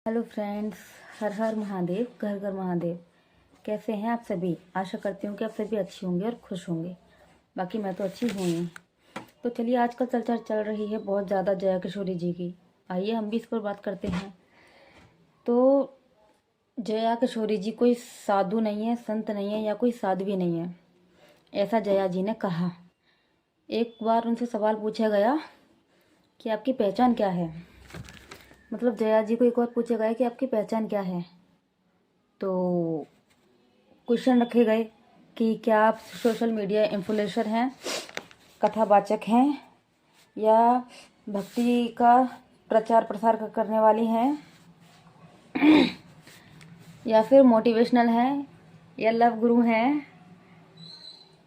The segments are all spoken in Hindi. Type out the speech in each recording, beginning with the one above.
हेलो फ्रेंड्स, हर हर महादेव, घर घर महादेव। कैसे हैं आप सभी? आशा करती हूँ कि आप सभी अच्छी होंगे और खुश होंगे। बाकी मैं तो अच्छी हूँ ही। तो चलिए, आजकल चर्चा चल रही है बहुत ज़्यादा जया किशोरी जी की। आइए हम भी इस पर बात करते हैं। तो जया किशोरी जी कोई साधु नहीं है, संत नहीं है या कोई साध्वी नहीं है, ऐसा जया जी ने कहा। एक बार उनसे सवाल पूछा गया कि आपकी पहचान क्या है। मतलब जया जी को एक बार पूछा गया कि आपकी पहचान क्या है। तो क्वेश्चन रखे गए कि क्या आप सोशल मीडिया इन्फ्लुएंसर हैं, कथावाचक हैं, या भक्ति का प्रचार प्रसार करने वाली हैं, या फिर मोटिवेशनल हैं, या लव गुरु हैं,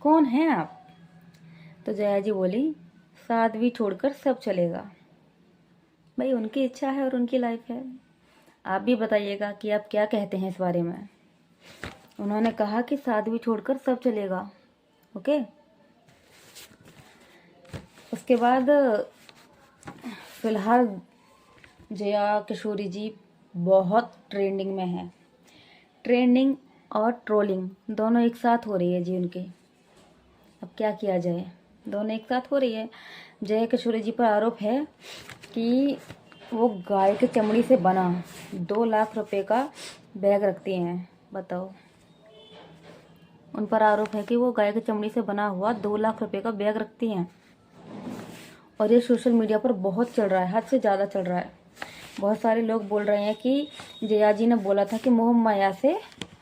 कौन हैं आप? तो जया जी बोली, साध्वी छोड़कर सब चलेगा। भाई, उनकी इच्छा है और उनकी लाइफ है। आप भी बताइएगा कि आप क्या कहते हैं इस बारे में। उन्होंने कहा कि साध्वी छोड़कर सब चलेगा। ओके। उसके बाद फिलहाल जया किशोरी जी बहुत ट्रेंडिंग में है। ट्रेंडिंग और ट्रोलिंग दोनों एक साथ हो रही है जी उनके। अब क्या किया जाए, दोनों एक साथ हो रही है। जया किशोरी जी पर आरोप है कि वो गाय की चमड़ी से बना 2 लाख रुपए का बैग रखती हैं। बताओ, उन पर आरोप है कि वो गाय की चमड़ी से बना हुआ 2 लाख रुपए का बैग रखती हैं। और ये सोशल मीडिया पर बहुत चल रहा है, हद से ज़्यादा चल रहा है। बहुत सारे लोग बोल रहे हैं कि जया जी ने बोला था कि मोह माया से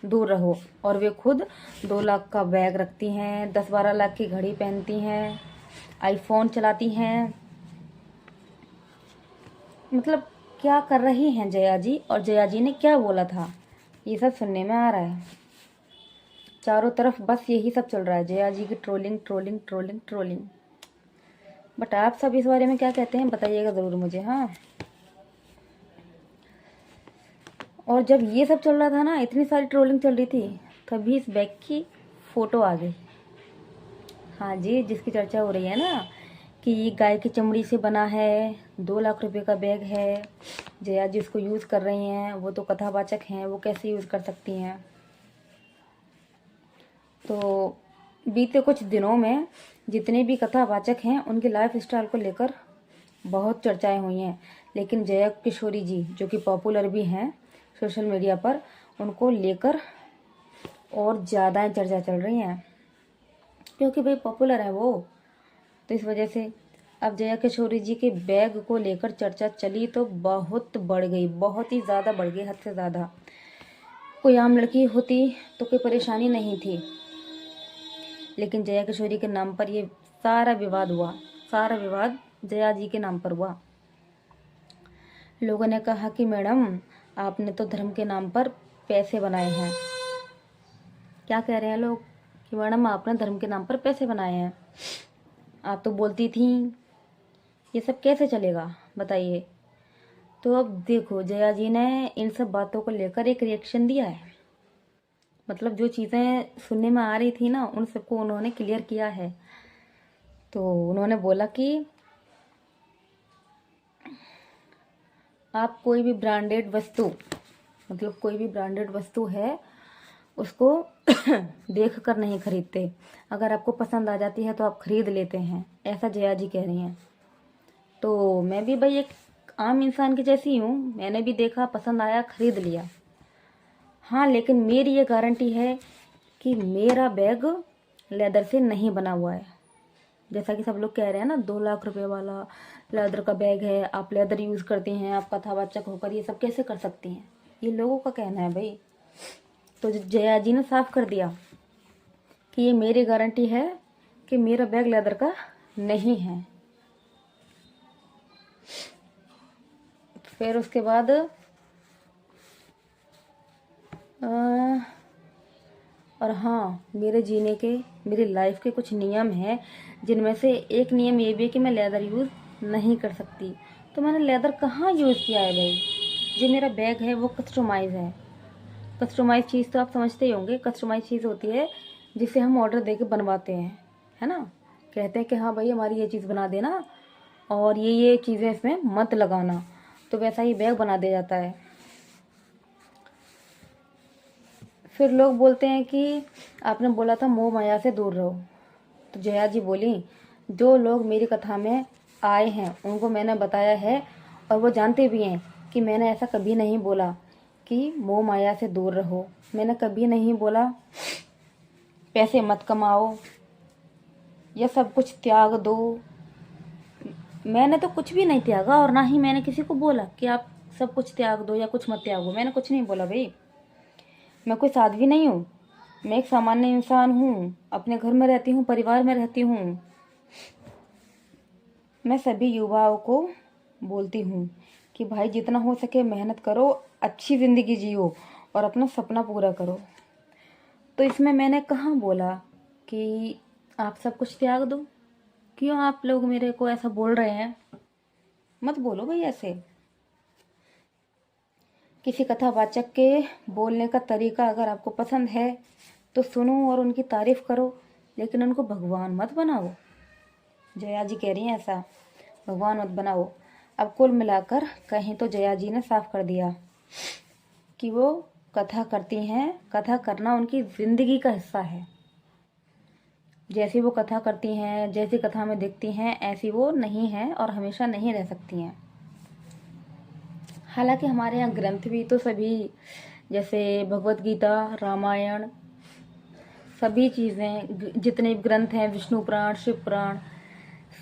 दूर रहो, और वे खुद 2 लाख का बैग रखती हैं, 10-12 लाख की घड़ी पहनती हैं, आईफोन चलाती हैं। मतलब क्या कर रही हैं जया जी, और जया जी ने क्या बोला था, ये सब सुनने में आ रहा है। चारों तरफ बस यही सब चल रहा है, जया जी की trolling trolling trolling trolling. But आप सब इस बारे में क्या कहते हैं, बताइएगा ज़रूर मुझे। हाँ, और जब ये सब चल रहा था ना, इतनी सारी ट्रोलिंग चल रही थी, तभी इस बैग की फ़ोटो आ गई। हाँ जी, जिसकी चर्चा हो रही है ना कि ये गाय की चमड़ी से बना है, 2 लाख रुपए का बैग है, जया जी उसको यूज़ कर रही हैं। वो तो कथावाचक हैं, वो कैसे यूज़ कर सकती हैं। तो बीते कुछ दिनों में जितने भी कथावाचक हैं, उनकी लाइफ स्टाइल को लेकर बहुत चर्चाएं हुई हैं। लेकिन जया किशोरी जी, जो कि पॉपुलर भी हैं सोशल मीडिया पर, उनको लेकर और ज़्यादा चर्चा चल रही हैं, क्योंकि भाई पॉपुलर है वो। तो इस वजह से अब जया किशोरी जी के बैग को लेकर चर्चा चली तो बहुत बढ़ गई, बहुत ही ज़्यादा बढ़ गई, हद से ज़्यादा। कोई आम लड़की होती तो कोई परेशानी नहीं थी, लेकिन जया किशोरी के नाम पर ये सारा विवाद हुआ। सारा विवाद जया जी के नाम पर हुआ। लोगों ने कहा कि मैडम, आपने तो धर्म के नाम पर पैसे बनाए हैं। क्या कह रहे हैं लोग कि मैडम, आपने धर्म के नाम पर पैसे बनाए हैं। आप तो बोलती थी, ये सब कैसे चलेगा, बताइए। तो अब देखो, जया जी ने इन सब बातों को लेकर एक रिएक्शन दिया है। मतलब जो चीज़ें सुनने में आ रही थी ना, उन सबको उन्होंने क्लियर किया है। तो उन्होंने बोला कि आप कोई भी ब्रांडेड वस्तु, मतलब कोई भी ब्रांडेड वस्तु है, उसको देख कर नहीं खरीदते। अगर आपको पसंद आ जाती है तो आप खरीद लेते हैं, ऐसा जया जी कह रही हैं। तो मैं भी भाई एक आम इंसान की जैसी हूँ, मैंने भी देखा, पसंद आया, खरीद लिया। हाँ, लेकिन मेरी ये गारंटी है कि मेरा बैग लेदर से नहीं बना हुआ है। जैसा कि सब लोग कह रहे हैं ना, 2 लाख रुपए वाला लेदर का बैग है, आप लेदर यूज़ करती हैं, आप कथावाचक होकर ये सब कैसे कर सकती हैं, ये लोगों का कहना है भाई। तो जया जी ने साफ कर दिया कि ये मेरी गारंटी है कि मेरा बैग लेदर का नहीं है। फिर उसके बाद और हाँ, मेरे जीने के, मेरी लाइफ के कुछ नियम हैं, जिनमें से एक नियम ये भी है कि मैं लेदर यूज़ नहीं कर सकती। तो मैंने लेदर कहाँ यूज़ किया है भाई? जो मेरा बैग है वो कस्टमाइज़ है। कस्टमाइज़ चीज़ तो आप समझते ही होंगे। कस्टमाइज़ चीज़ होती है जिसे हम ऑर्डर दे के बनवाते हैं, है ना। कहते हैं कि हाँ भाई, हमारी ये चीज़ बना देना और ये चीज़ें इसमें मत लगाना, तो वैसा ही बैग बना दिया जाता है। फिर लोग बोलते हैं कि आपने बोला था मोह माया से दूर रहो। तो जया जी बोली, जो लोग मेरी कथा में आए हैं उनको मैंने बताया है और वो जानते भी हैं कि मैंने ऐसा कभी नहीं बोला कि मोह माया से दूर रहो। मैंने कभी नहीं बोला पैसे मत कमाओ या सब कुछ त्याग दो। मैंने तो कुछ भी नहीं त्यागा और ना ही मैंने किसी को बोला कि आप सब कुछ त्याग दो या कुछ मत त्यागो। मैंने कुछ नहीं बोला भाई। मैं कोई साध्वी नहीं हूँ, मैं एक सामान्य इंसान हूँ, अपने घर में रहती हूँ, परिवार में रहती हूँ। मैं सभी युवाओं को बोलती हूँ कि भाई जितना हो सके मेहनत करो, अच्छी ज़िंदगी जियो और अपना सपना पूरा करो। तो इसमें मैंने कहाँ बोला कि आप सब कुछ त्याग दो। क्यों आप लोग मेरे को ऐसा बोल रहे हैं? मत बोलो भाई ऐसे। किसी कथावाचक के बोलने का तरीका अगर आपको पसंद है तो सुनो और उनकी तारीफ करो, लेकिन उनको भगवान मत बनाओ। जया जी कह रही हैं ऐसा, भगवान मत बनाओ। अब कुल मिलाकर कहीं तो जया जी ने साफ कर दिया कि वो कथा करती हैं, कथा करना उनकी जिंदगी का हिस्सा है। जैसी वो कथा करती हैं, जैसी कथा में दिखती हैं, ऐसी वो नहीं है और हमेशा नहीं रह सकती हैं। हालांकि हमारे यहाँ ग्रंथ भी तो सभी, जैसे भगवत गीता, रामायण, सभी चीज़ें, जितने ग्रंथ हैं, विष्णु पुराण, शिव पुराण,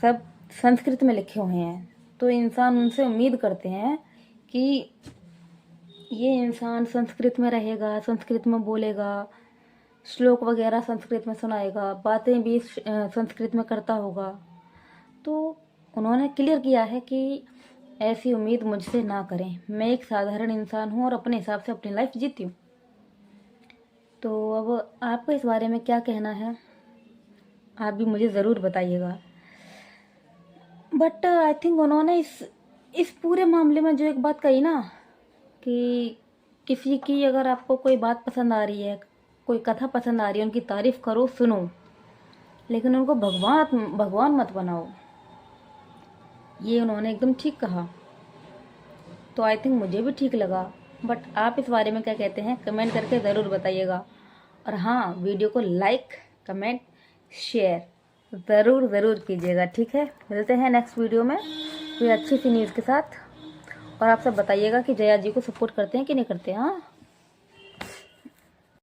सब संस्कृत में लिखे हुए हैं। तो इंसान उनसे उम्मीद करते हैं कि ये इंसान संस्कृत में रहेगा, संस्कृत में बोलेगा, श्लोक वगैरह संस्कृत में सुनाएगा, बातें भी संस्कृत में करता होगा। तो उन्होंने क्लियर किया है कि ऐसी उम्मीद मुझसे ना करें। मैं एक साधारण इंसान हूँ और अपने हिसाब से अपनी लाइफ जीती हूँ। तो अब आपको इस बारे में क्या कहना है, आप भी मुझे ज़रूर बताइएगा। बट आई थिंक उन्होंने इस पूरे मामले में जो एक बात कही ना कि किसी की अगर आपको कोई बात पसंद आ रही है, कोई कथा पसंद आ रही है, उनकी तारीफ करो, सुनो, लेकिन उनको भगवान मत बनाओ, ये उन्होंने एकदम ठीक कहा। तो आई थिंक मुझे भी ठीक लगा। बट आप इस बारे में क्या कहते हैं, कमेंट करके ज़रूर बताइएगा। और हाँ, वीडियो को लाइक, कमेंट, शेयर ज़रूर कीजिएगा। ठीक है, मिलते हैं नेक्स्ट वीडियो में कोई अच्छी सी न्यूज़ के साथ। और आप सब बताइएगा कि जया जी को सपोर्ट करते हैं कि नहीं करते हैं। हाँ।